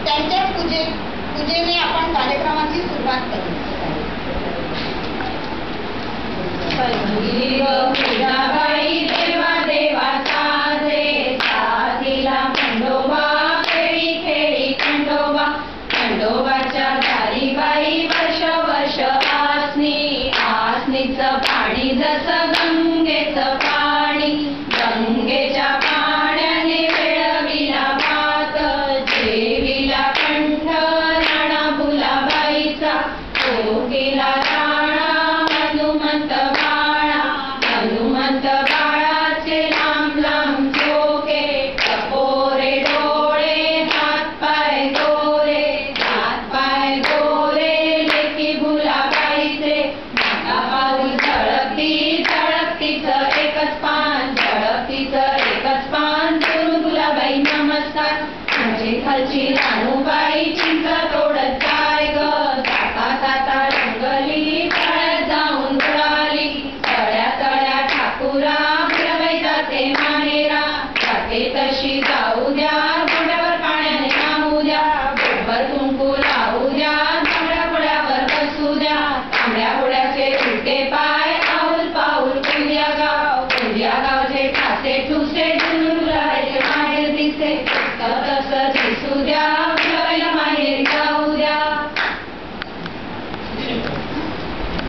त्यांच्या पूजेने आपण कार्यक्रमाची सुरुवात करू. पूजाबाई देवा देवा साजे साथीला खंडोबा खेळी खेळी खंडोबा खंडोबाच्या दारी बाई वर्ष वर्ष आसनी आसनीचं पाणी जसं गंगेचं पाणी गंगेच्या पाण्याने वेळविला भात जेविला कंठ राणा भुलाबाईचा तो केला राणा हनुमंत बाळाचे लांब लांब चोखे टपोरे डोळे हात पाय गोरे लेकी भुलाबाईचे नाका पाऊल झळकतीचं एकच पान करून भुलाबाई नमस्कार म्हणजे खालची राणूबाई चिंच तोडत जाय ग जाता रंगली तळ्यात जाऊन बुडाली तळ्या ठाकुरा भुलाबाई जाते माहेरा जाते तशी जाऊ द्या गोड्यावर पाण्याने नामू द्या